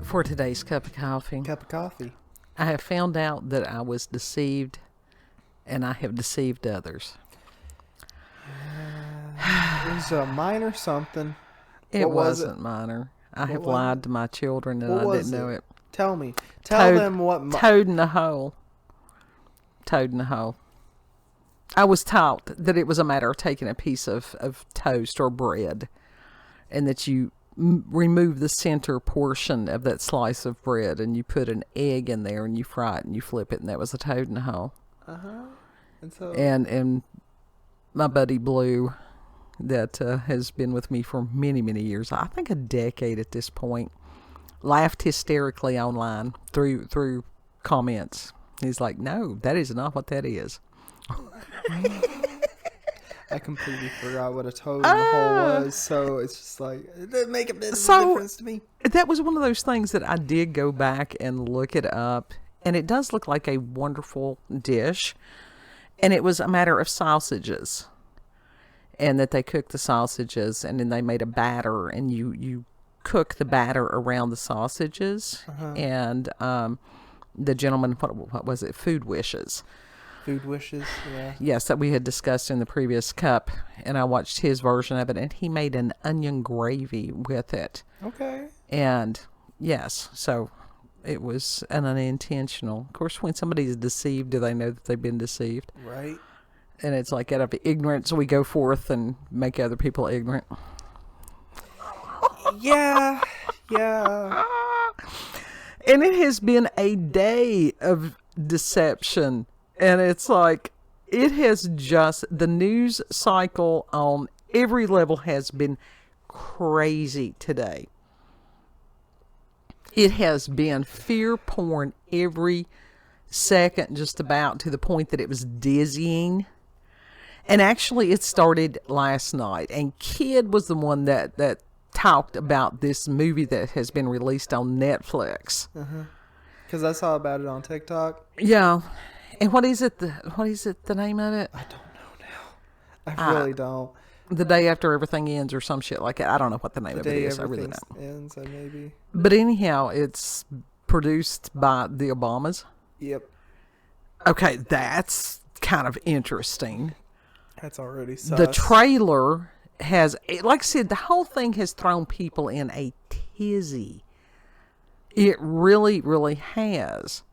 For today's cup of coffee, I have found out that I was deceived, and I have deceived others. It was a minor something. It wasn't minor. I have lied to my children, and I didn't know it. Tell me. Tell them what... Toad in the hole. Toad in the hole. I was taught that it was a matter of taking a piece of toast or bread, and that you remove the center portion of that slice of bread, and you put an egg in there, and you fry it, and you flip it, and that was a toad in the hole. And my buddy Blue, that has been with me for many, many years, I think a decade at this point, laughed hysterically online through comments. He's like, "No, that is not what that is." I completely forgot what a toad in the hole was, so it's just like, it didn't make a bit of difference to me. That was one of those things that I did go back and look it up, and it does look like a wonderful dish, and it was a matter of sausages, and that they cooked the sausages, and then they made a batter, and you cook the batter around the sausages, and the gentleman, what was it, Food Wishes, yeah. Yes, that we had discussed in the previous cup, and I watched his version of it, and he made an onion gravy with it. Okay. And yes, so it was an unintentional. Of course, when somebody's deceived, do they know that they've been deceived? Right. And it's like out of ignorance, we go forth and make other people ignorant. Yeah. And it has been a day of deception. And it's like, it has just, the news cycle on every level has been crazy today. It has been fear porn every second, just about, to the point that it was dizzying. And actually, it started last night. And Kid was the one that talked about this movie that has been released on Netflix. Because I saw about it on TikTok. Yeah. And what is it, the name of it? I don't know now. I really don't. The Day After Everything Ends or some shit like that. I don't know what the name of it is. I really don't. Ends, maybe. But anyhow, it's produced by the Obamas. Yep. Okay, that's kind of interesting. That's already sus. The trailer has, like I said, the whole thing has thrown people in a tizzy. It really, really has.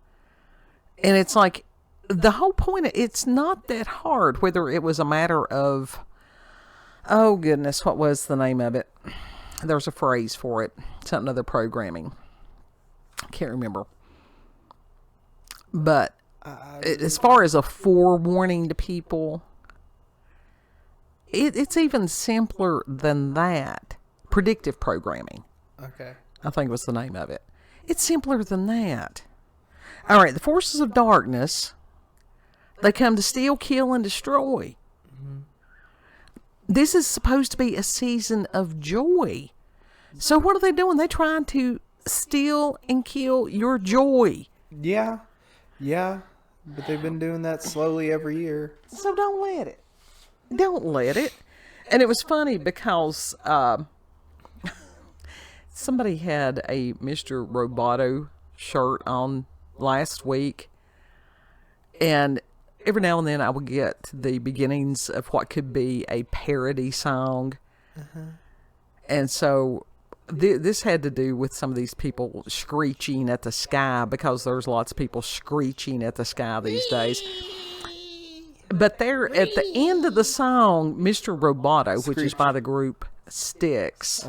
And it's like, the whole point, it's not that hard, whether it was a matter of, oh goodness, what was the name of it? There's a phrase for it. Something other programming. I can't remember. But as far as a forewarning to people, it's even simpler than that. Predictive programming. Okay. I think was the name of it. It's simpler than that. All right, the forces of darkness, they come to steal, kill, and destroy. This is supposed to be a season of joy. So what are they doing? They're trying to steal and kill your joy. Yeah. But they've been doing that slowly every year. So don't let it. Don't let it. And it was funny because somebody had a Mr. Roboto shirt on last week, and every now and then I would get the beginnings of what could be a parody song. And so this had to do with some of these people screeching at the sky, because there's lots of people screeching at the sky these days. But there at the end of the song, Mr. Roboto, which is by the group Styx,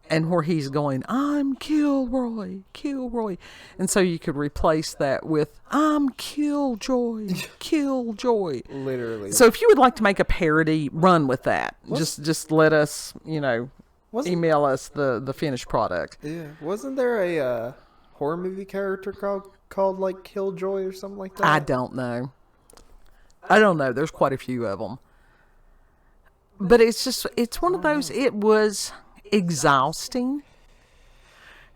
and where he's going, "I'm Kilroy, Kilroy." And so you could replace that with, "I'm Killjoy, Killjoy." Literally. So if you would like to make a parody, run with that. Just let us, email us the finished product. Yeah. Wasn't there a horror movie character called like Killjoy or something like that? I don't know. There's quite a few of them. But it's one of those, it was exhausting.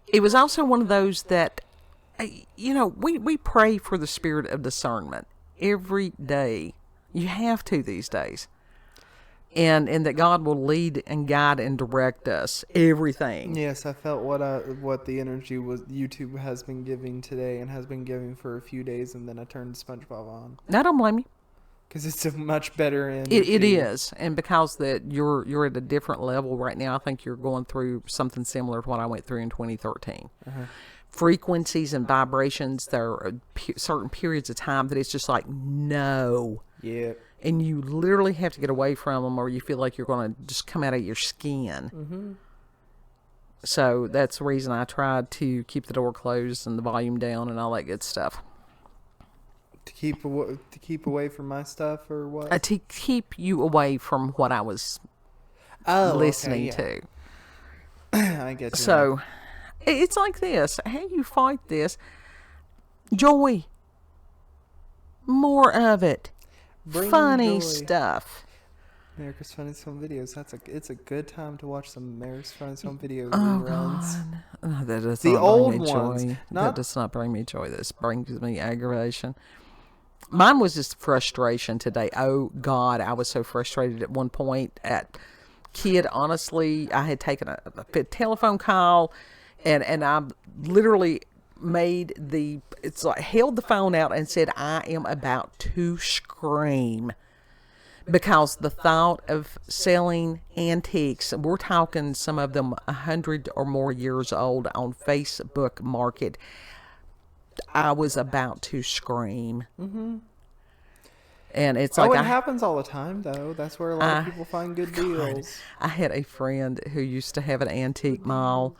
It was also one of those that we pray for the spirit of discernment every day. You have to these days. And that God will lead and guide and direct us, everything. Yes, I felt what the energy was YouTube has been giving today and has been giving for a few days, and then I turned SpongeBob on. I don't blame you. Because it's a much better energy. It is, and because that you're at a different level right now, I think you're going through something similar to what I went through in 2013. Frequencies and vibrations, there are certain periods of time that it's just like, no. Yeah. And you literally have to get away from them, or you feel like you're going to just come out of your skin. So that's the reason I tried to keep the door closed and the volume down and all that good stuff. To keep away from my stuff, or what? To keep you away from what I was listening to. I get you. So it's like this. How you fight this? Joy. More of it. Bring Funny joy. Stuff. America's Funniest Home Videos. It's a good time to watch some America's Funniest Home Videos Oh, reruns. God. That does The not old bring me ones, joy. not- That does not bring me joy. This brings me aggravation. Mine was just frustration today. Oh, God. I was so frustrated at one point at kid. Honestly, I had taken a telephone call, and I literally held the phone out and said, I am about to scream, because the thought of selling antiques, we're talking some of them 100 or more years old, on Facebook Market, I was about to scream. And it's like, it happens all the time, though. That's where a lot of people find good deals. I had a friend who used to have an antique mall,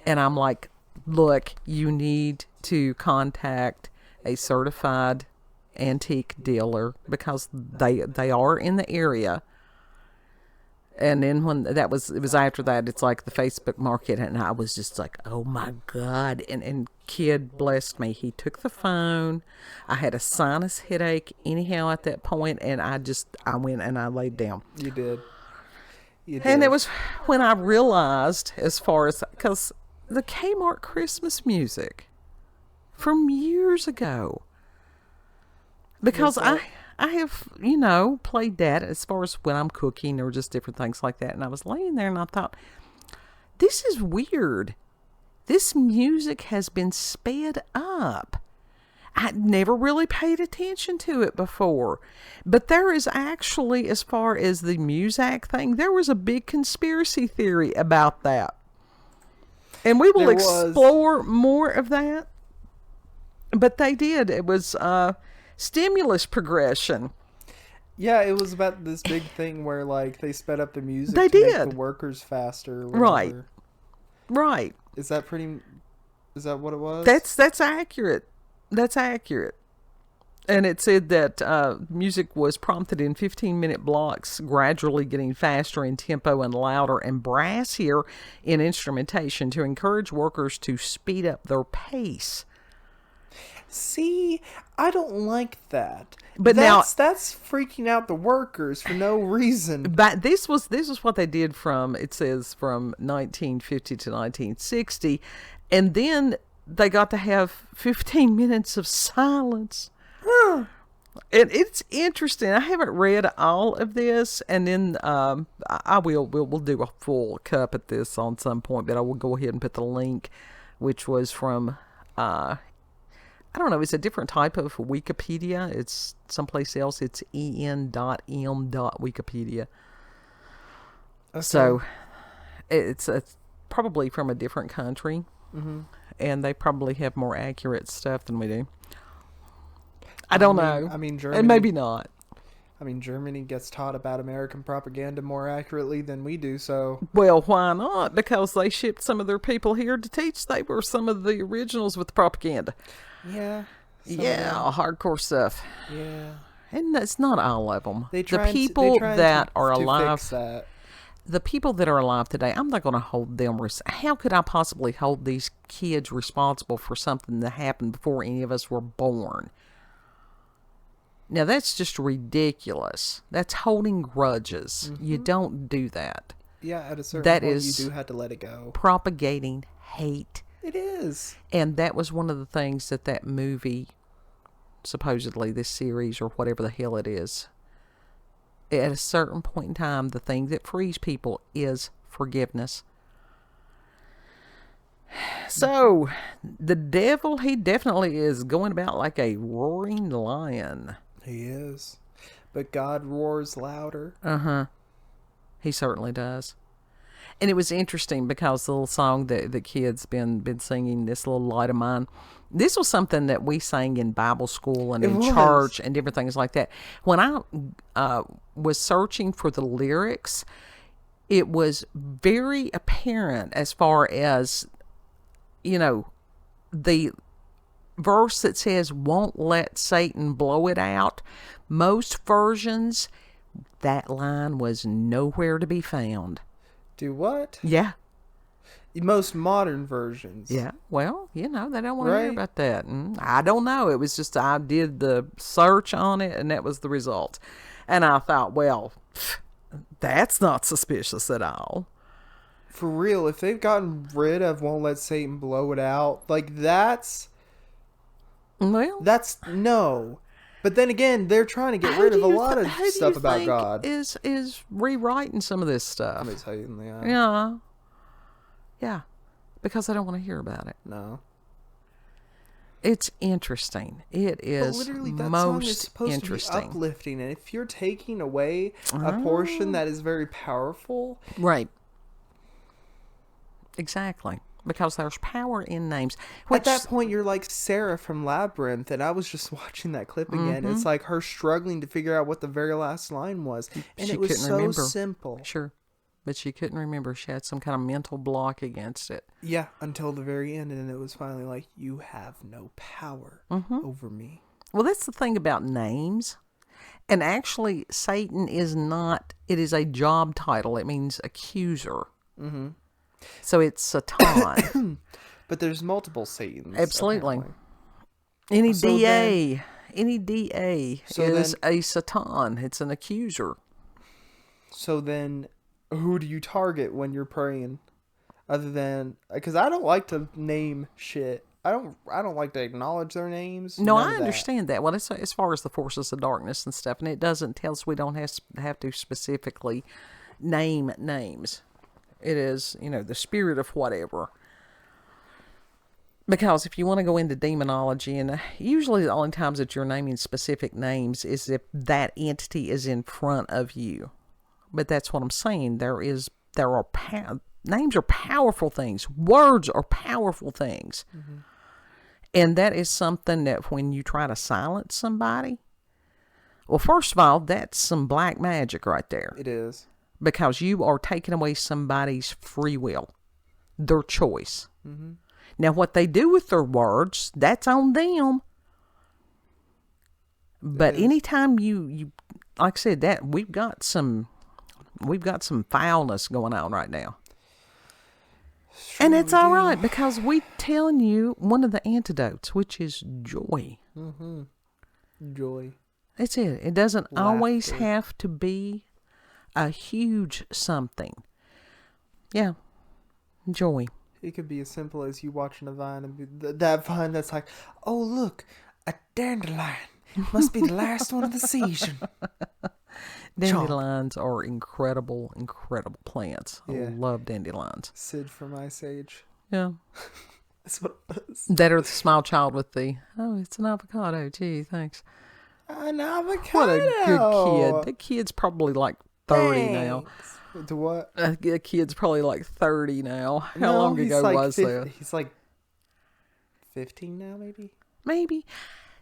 and I'm like, look, you need to contact a certified antique dealer, because they are in the area. And then when it was after that, it's like the Facebook Market, and I was just like, oh my God. And kid blessed me. He took the phone. I had a sinus headache anyhow at that point, and I went and I laid down. You did. And it was when I realized, as far as, because the Kmart Christmas music from years ago, because I have, played that as far as when I'm cooking or just different things like that. And I was laying there and I thought, this is weird. This music has been sped up. I'd never really paid attention to it before. But there is actually, as far as the Muzak thing, there was a big conspiracy theory about that. And we will explore more of that. But they did. It was stimulus progression. Yeah, it was about this big thing where, like, they sped up the music they to did. make the workers faster. Or Right. Is that what it was? That's accurate. That's accurate. And it said that music was prompted in 15-minute blocks, gradually getting faster in tempo and louder and brassier in instrumentation to encourage workers to speed up their pace. See, I don't like that. But that's freaking out the workers for no reason. But this was what they did it says from 1950 to 1960, and then they got to have 15 minutes of silence. And it's interesting. I haven't read all of this, and then we'll do a full cup at this on some point, but I will go ahead and put the link, which was from I don't know, it's a different type of Wikipedia. It's someplace else. It's en.m.wikipedia. Okay. So it's probably from a different country. Mm-hmm. And they probably have more accurate stuff than we do. I don't know. I mean, Germany. And maybe not. I mean, Germany gets taught about American propaganda more accurately than we do, so... Well, why not? Because they shipped some of their people here to teach. They were some of the originals with propaganda. Yeah. Yeah, hardcore stuff. Yeah. And it's not all of them. The people that are alive... fix that. The people that are alive today, I'm not going to hold them... How could I possibly hold these kids responsible for something that happened before any of us were born? Now, that's just ridiculous. That's holding grudges. Mm-hmm. You don't do that. Yeah, at a certain point, you do have to let it go. Propagating hate It is. And that was one of the things that movie, supposedly this series or whatever the hell it is, at a certain point in time, the thing that frees people is forgiveness. So, the devil, he definitely is going about like a roaring lion. He is. But God roars louder. Uh-huh. He certainly does. And it was interesting because the little song that the kids been singing, This Little Light of Mine, this was something that we sang in Bible school and in church and different things like that. When I was searching for the lyrics, it was very apparent as far as, the verse that says, won't let Satan blow it out. Most versions, that line was nowhere to be found. Do what? Yeah. Most modern versions. Yeah. Well, they don't want to hear about that. I don't know. It was just I did the search on it, and that was the result. And I thought, well, that's not suspicious at all. For real, if they've gotten rid of won't let Satan blow it out, like that's no. But then again, they're trying to get rid of a lot of stuff about God. Is rewriting some of this stuff. Let me tell you in the eye. Yeah. Yeah. Because I don't want to hear about it. No. It's interesting. It is but literally, that most song is supposed interesting. to be uplifting, and if you're taking away a portion that is very powerful, right? Exactly, because there's power in names. Which, at that point, you're like Sarah from Labyrinth, and I was just watching that clip again. It's like her struggling to figure out what the very last line was, and it was so simple. Sure. But she couldn't remember. She had some kind of mental block against it. Yeah, until the very end, and it was finally like, you have no power over me. Well, that's the thing about names. And actually, Satan is not, it is a job title. It means accuser. Mm-hmm. So it's Satan. But there's multiple Satans. Absolutely. Apparently. Any DA is a Satan. It's an accuser. So then, who do you target when you're praying? Other than, because I don't like to name shit. I don't like to acknowledge their names. No, I understand that. Well, it's as far as the forces of darkness and stuff, and it doesn't tell us we don't have to specifically name names. It is, the spirit of whatever. Because if you want to go into demonology, and usually the only times that you're naming specific names is if that entity is in front of you. But that's what I'm saying. Names are powerful things. Words are powerful things. Mm-hmm. And that is something that when you try to silence somebody, well, first of all, that's some black magic right there. It is. Because you are taking away somebody's free will, their choice. Mm-hmm. Now, what they do with their words, that's on them. But anytime you, like I said, that we've got some foulness going on right now. Sure, and it's all right because we're telling you one of the antidotes, which is joy. Mm-hmm. Joy. That's it. It doesn't always have to be a huge something. Yeah. Joy. It could be as simple as you watching a vine and that vine that's like, oh, look, a dandelion. Must be the last one of the season. Dandelions are incredible, incredible plants. I love dandelions. Sid from Ice Age. Yeah. That's what it was. That or the smile child with the, it's an avocado. Gee, thanks. An avocado. What a good kid. That kid's probably like 30 now. To what? A kid's probably like 30 now. How long ago was that? He's like 15 now, maybe? Maybe.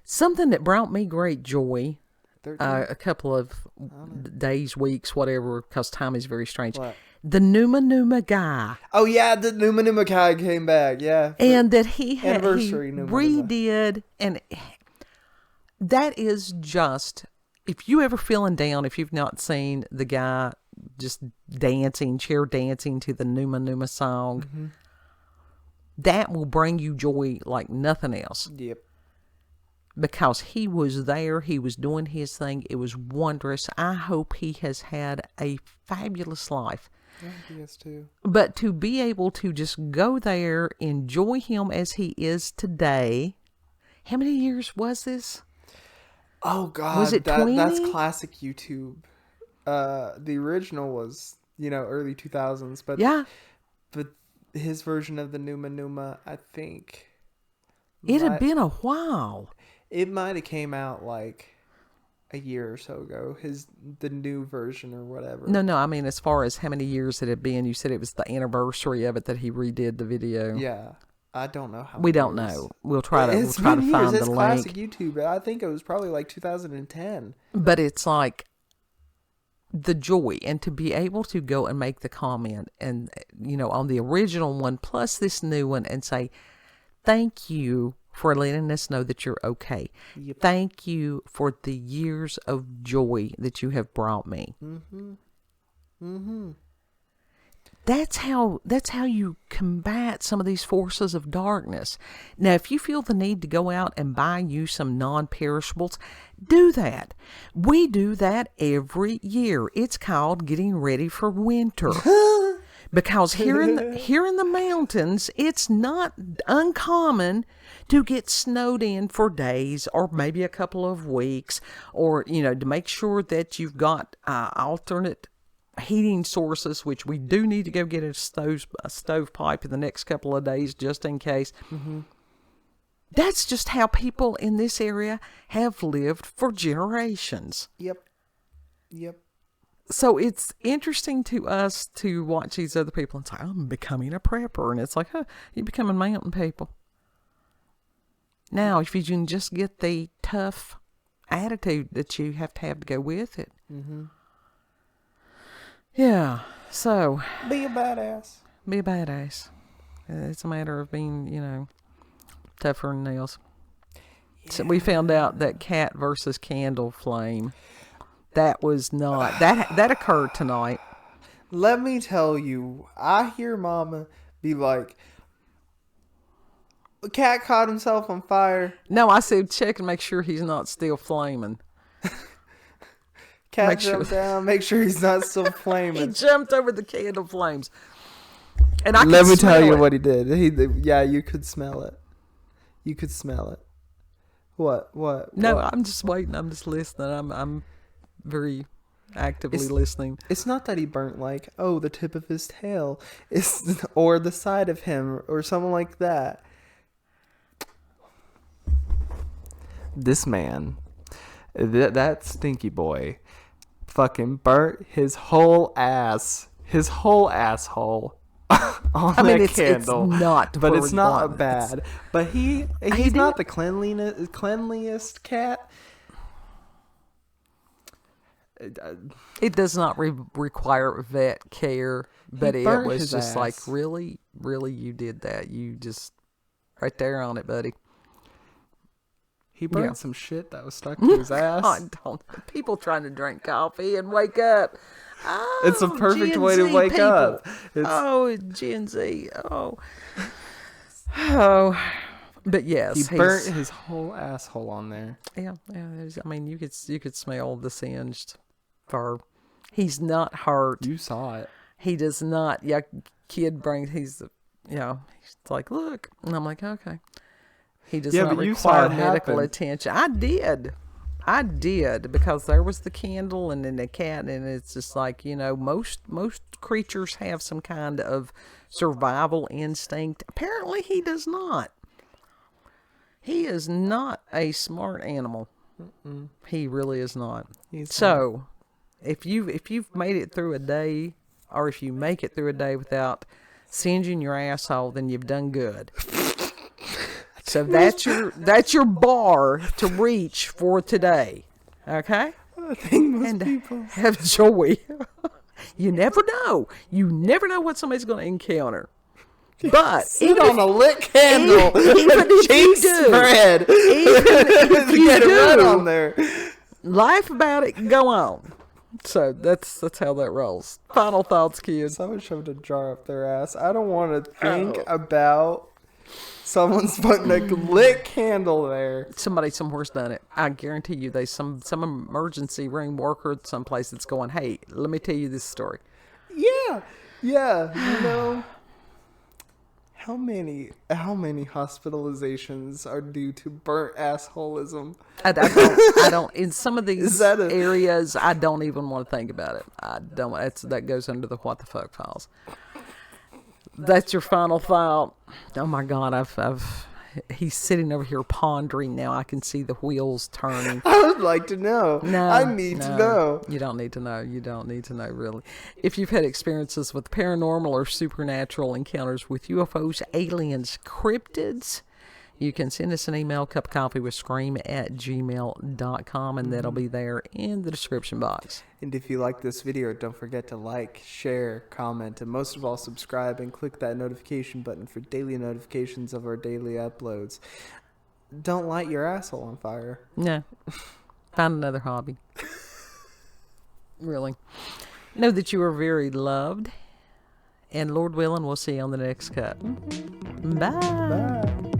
Something that brought me great joy, 13? A couple of days, weeks, whatever, because time is very strange. What? The Numa guy. Oh, yeah, the Numa guy came back, yeah. And that he redid, and that is just, if you ever feeling down, if you've not seen the guy just chair dancing to the Numa song, that will bring you joy like nothing else. Yep. Because he was there, he was doing his thing, it was wondrous. I hope he has had a fabulous life. I guess too. But to be able to just go there, enjoy him as he is today. How many years was this? Oh God, Was it 20? That's classic YouTube. The original was early 2000s, but Yeah. but his version of the Numa Numa, I think It had been a while. it might have came out like a year or so ago. The new version or whatever. No, I mean as far as how many years it had been. You said it was the anniversary of it that he redid the video. Yeah. I don't know how. We don't years. know. We'll try to It's find years. the It's link. classic YouTube. I think it was probably like 2010. But it's like the joy, and to be able to go and make the comment and on the original one plus this new one and say thank you for letting us know that you're okay. Yep. Thank you for the years of joy that you have brought me. That's how you combat some of these forces of darkness. Now, if you feel the need to go out and buy you some non-perishables, do that. We do that every year. It's called getting ready for winter. Because here in the mountains, it's not uncommon to get snowed in for days or maybe a couple of weeks, or to make sure that you've got alternate heating sources, which we do need to go get a stovepipe in the next couple of days just in case. That's just how people in this area have lived for generations. Yep. So it's interesting to us to watch these other people and say, I'm becoming a prepper. And it's like, you're becoming mountain people. Now, if you can just get the tough attitude that you have to go with it. Yeah, so. Be a badass. Be a badass. It's a matter of being, tougher than nails. Yeah. So we found out that cat versus candle flame. That was not, that occurred tonight. Let me tell you, I hear Mama be like, a cat caught himself on fire. No, I said check and make sure he's not still flaming. Cat jumped down, make sure he's not still flaming. He jumped over the candle flames. And I Let me tell you it. what he did. Yeah, you could smell it. You could smell it. What? No, I'm just waiting. I'm just listening. I'm very actively listening. It's not that he burnt the tip of his tail, or the side of him, or something like that. This man, that stinky boy, fucking burnt his whole asshole on that candle. It's not, but it's not bad. But he's not the cleanliest cat. It does not require vet care, but it was just like, really, you did that. You just right there on it, buddy. He burnt some shit that was stuck to his ass. People trying to drink coffee and wake up. Oh, it's a perfect way to wake up. Gen Z. Oh. But yes, he burnt his whole asshole on there. Yeah. I mean, you could smell the singed fur. He's not hurt. You saw it. He does not. Yeah, kid brings. He's like, look, and I'm like, okay. He does not require medical attention. I did because there was the candle and then the cat, and it's just like, most creatures have some kind of survival instinct. Apparently, he does not. He is not a smart animal. He really is not. So, if you've made it through a day, or if you make it through a day without singeing your asshole, then you've done good. So that's your bar to reach for today. Okay? I think most people have joy. You never know. You never know what somebody's going to encounter. But sit on a lit candle, even if you do, spread, even if you do, on there, laugh about it and go on. So that's how that rolls. Final thoughts, kids. Someone shoved a jar up their ass. I don't want to think about someone's putting a lit candle there. Somebody somewhere's done it. I guarantee you, there's some emergency room worker at some place that's going, hey, let me tell you this story. Yeah. Yeah, you know, how many hospitalizations are due to burnt assholism? I don't. In some of Is these that a areas, I don't even want to think about it. I don't. That goes under the what the fuck files. That's your final thought. Oh my God, he's sitting over here pondering now. I can see the wheels turning. I would like to know. No, I need to know. You don't need to know. You don't need to know, really. If you've had experiences with paranormal or supernatural encounters with UFOs, aliens, cryptids, you can send us an email, cupofcoffeewithscream@gmail.com, and that'll be there in the description box. And if you like this video, don't forget to like, share, comment, and most of all, subscribe and click that notification button for daily notifications of our daily uploads. Don't light your asshole on fire. No. Find another hobby. Really. Know that you are very loved. And Lord willing, we'll see you on the next cut. Bye. Bye.